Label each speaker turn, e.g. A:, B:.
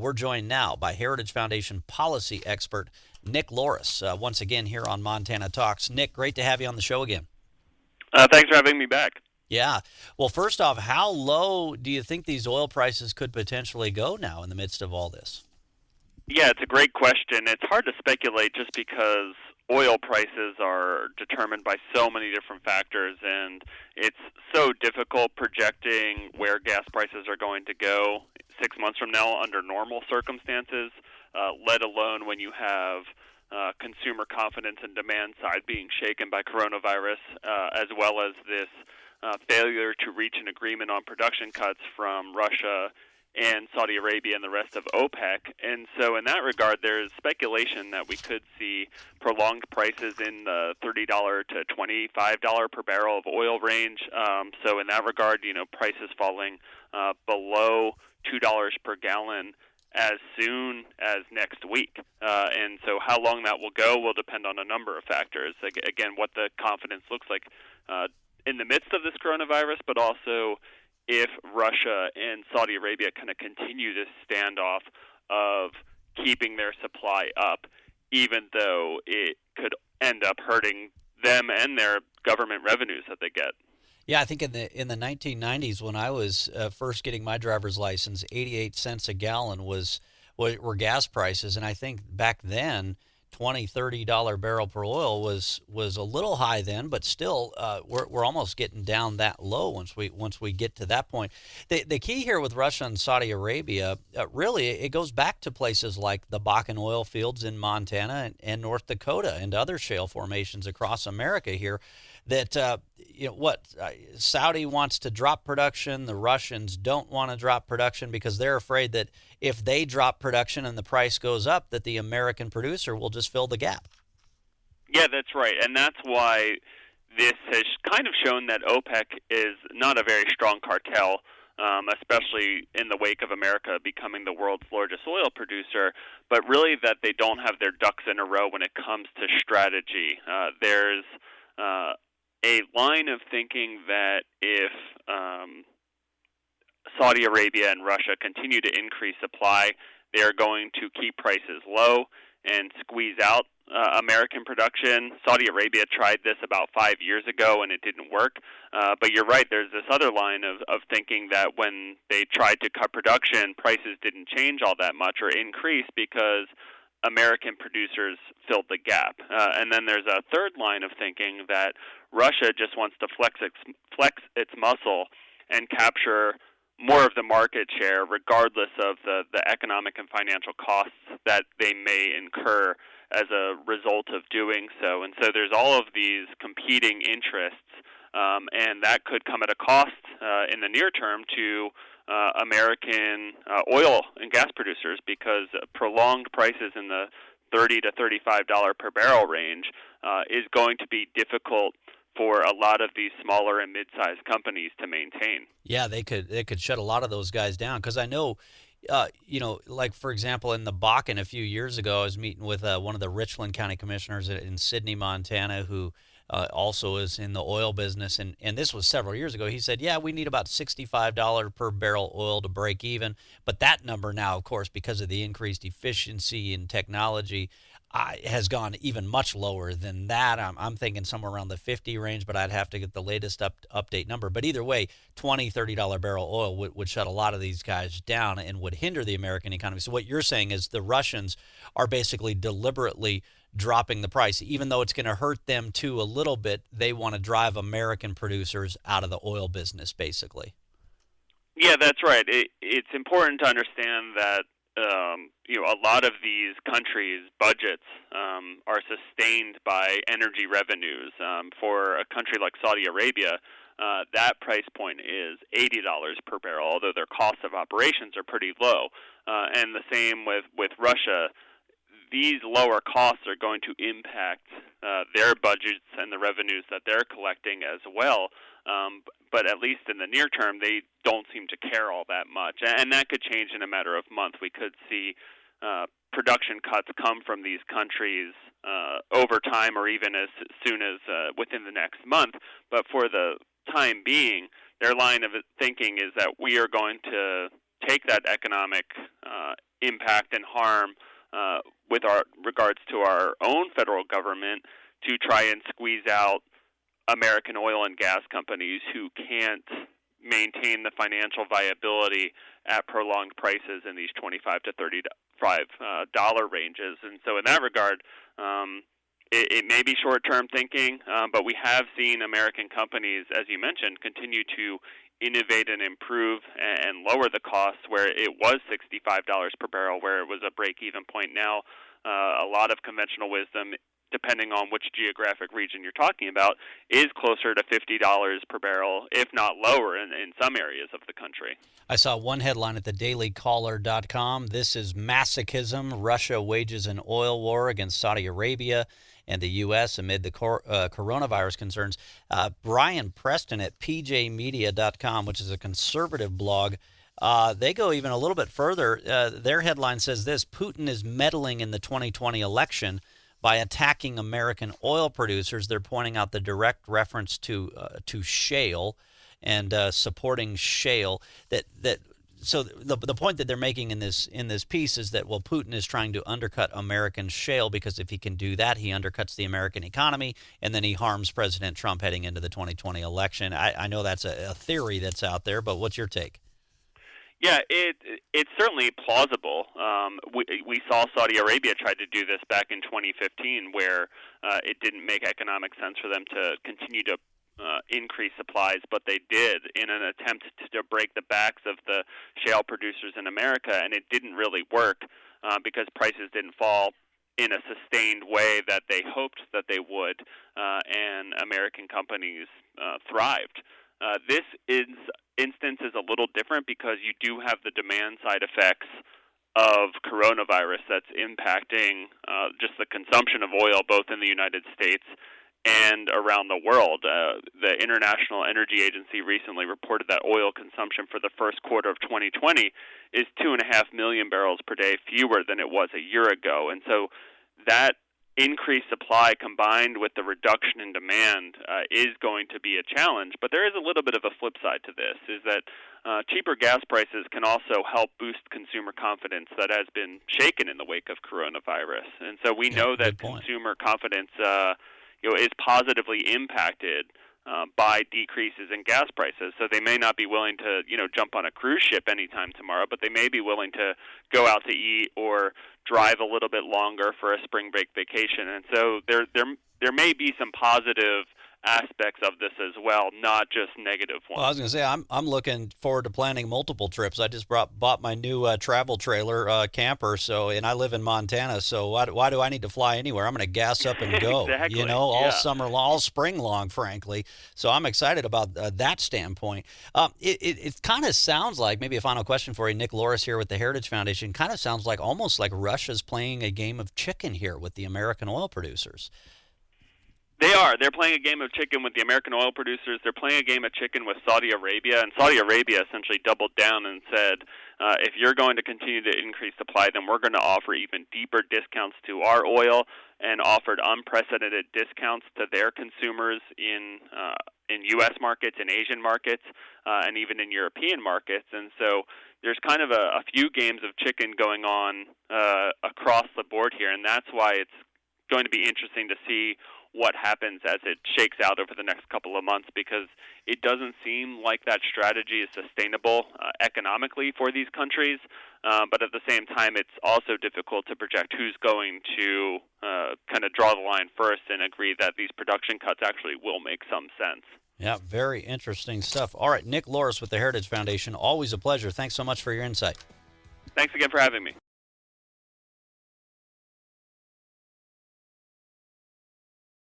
A: we're joined now by Heritage Foundation policy expert Nick Loris, once again here on Montana Talks. Nick, great to have you on the show again.
B: Thanks for having me back.
A: Yeah. Well, first off, how low do you think these oil prices could potentially go now in the midst of all this?
B: Yeah, it's a great question. It's hard to speculate just because oil prices are determined by so many different factors, and it's so difficult projecting where gas prices are going to go 6 months from now under normal circumstances, let alone when you have consumer confidence and demand side being shaken by coronavirus, as well as this failure to reach an agreement on production cuts from Russia and Saudi Arabia and the rest of OPEC. And so in that regard, there's speculation that we could see prolonged prices in the $30 to $25 per barrel of oil range. So in that regard, prices falling below $2 per gallon as soon as next week. And so how long that will go will depend on a number of factors. Again, what the confidence looks like in the midst of this coronavirus, but also if Russia and Saudi Arabia kind of continue this standoff of keeping their supply up, even though it could end up hurting them and their government revenues that they get.
A: Yeah, I think in the 1990s when I was first getting my driver's license, 88 cents a gallon were gas prices, and I think back then $20, $30 barrel per oil was a little high then, but still we're almost getting down that low once we get to that point. The key here with Russia and Saudi Arabia, really, it goes back to places like the Bakken oil fields in Montana and North Dakota and other shale formations across America here. That Saudi wants to drop production, the Russians don't want to drop production because they're afraid that if they drop production and the price goes up, that the American producer will just fill the gap.
B: Yeah, that's right, and that's why this has kind of shown that OPEC is not a very strong cartel, especially in the wake of America becoming the world's largest oil producer, but really that they don't have their ducks in a row when it comes to strategy. There's a line of thinking that if Saudi Arabia and Russia continue to increase supply, they are going to keep prices low and squeeze out American production. Saudi Arabia tried this about 5 years ago and it didn't work. But you're right, there's this other line of thinking that when they tried to cut production, prices didn't change all that much or increase because American producers filled the gap. And then there's a third line of thinking that Russia just wants to flex its muscle and capture more of the market share regardless of the economic and financial costs that they may incur as a result of doing so. And so there's all of these competing interests, and that could come at a cost in the near term to American oil and gas producers because prolonged prices in the $30 to $35 per barrel range is going to be difficult for a lot of these smaller and mid-sized companies to maintain.
A: Yeah, they could shut a lot of those guys down because I know, like for example, in the Bakken a few years ago, I was meeting with one of the Richland County commissioners in Sidney, Montana, who also is in the oil business, and this was several years ago. He said, yeah, we need about $65 per barrel oil to break even, but that number now, of course, because of the increased efficiency and technology, has gone even much lower than that. I'm thinking somewhere around the 50 range, but I'd have to get the latest update number. But either way, $20, $30 barrel oil would shut a lot of these guys down and would hinder the American economy. So what you're saying is the Russians are basically deliberately dropping the price. Even though it's going to hurt them too a little bit, they want to drive American producers out of the oil business, basically.
B: Yeah, that's right. It's important to understand that a lot of these countries' budgets are sustained by energy revenues. For a country like Saudi Arabia, that price point is $80 per barrel, although their costs of operations are pretty low. And the same with Russia. These lower costs are going to impact their budgets and the revenues that they're collecting as well. But at least in the near term, they don't seem to care all that much. And that could change in a matter of months. We could see production cuts come from these countries over time or even as soon as within the next month. But for the time being, their line of thinking is that we are going to take that economic impact and harm with our regards to our own federal government to try and squeeze out American oil and gas companies who can't maintain the financial viability at prolonged prices in these $25 to $35 ranges. And so in that regard, it may be short-term thinking, but we have seen American companies, as you mentioned, continue to innovate and improve and lower the costs where it was $65 per barrel, where it was a break-even point. Now, a lot of conventional wisdom, depending on which geographic region you're talking about, is closer to $50 per barrel, if not lower in some areas of the country.
A: I saw one headline at thedailycaller.com. This is masochism. Russia wages an oil war against Saudi Arabia and the U.S. amid the coronavirus concerns. Brian Preston at pjmedia.com, which is a conservative blog, they go even a little bit further. Their headline says this: Putin is meddling in the 2020 election by attacking American oil producers. They're pointing out the direct reference to shale and supporting shale. So the point that they're making in this piece is that, well, Putin is trying to undercut American shale because if he can do that, he undercuts the American economy, and then he harms President Trump heading into the 2020 election. I know that's a theory that's out there, but what's your take?
B: Yeah, it's certainly plausible. We saw Saudi Arabia try to do this back in 2015, where it didn't make economic sense for them to continue to increase supplies, but they did in an attempt to break the backs of the shale producers in America, and it didn't really work because prices didn't fall in a sustained way that they hoped that they would, and American companies thrived. This instance is a little different because you do have the demand side effects of coronavirus that's impacting just the consumption of oil both in the United States and around the world. The International Energy Agency recently reported that oil consumption for the first quarter of 2020 is 2.5 million barrels per day fewer than it was a year ago. And so that increased supply combined with the reduction in demand is going to be a challenge. But there is a little bit of a flip side to this, is that cheaper gas prices can also help boost consumer confidence that has been shaken in the wake of coronavirus. And so we know that consumer confidence is positively impacted by decreases in gas prices. So they may not be willing to, jump on a cruise ship anytime tomorrow, but they may be willing to go out to eat or drive a little bit longer for a spring break vacation. And so there may be some positive aspects of this as well, not just negative ones.
A: Well, I was going to say, I'm looking forward to planning multiple trips. I just bought my new travel trailer camper, and I live in Montana, so why do I need to fly anywhere? I'm going to gas up and go,
B: exactly.
A: All summer long, all spring long, frankly. So I'm excited about that standpoint. It kind of sounds like, maybe a final question for you, Nick Loris here with the Heritage Foundation, kind of sounds like almost like Russia's playing a game of chicken here with the American oil producers.
B: They are. They're playing a game of chicken with the American oil producers. They're playing a game of chicken with Saudi Arabia, and Saudi Arabia essentially doubled down and said, if you're going to continue to increase supply, then we're going to offer even deeper discounts to our oil, and offered unprecedented discounts to their consumers in U.S. markets, in Asian markets, and even in European markets. And so there's kind of a few games of chicken going on across the board here, and that's why it's going to be interesting to see what happens as it shakes out over the next couple of months, because it doesn't seem like that strategy is sustainable economically for these countries. But at the same time, it's also difficult to project who's going to kind of draw the line first and agree that these production cuts actually will make some sense.
A: Yeah, very interesting stuff. All right, Nick Loris with the Heritage Foundation, always a pleasure. Thanks so much for your insight.
B: Thanks again for having me.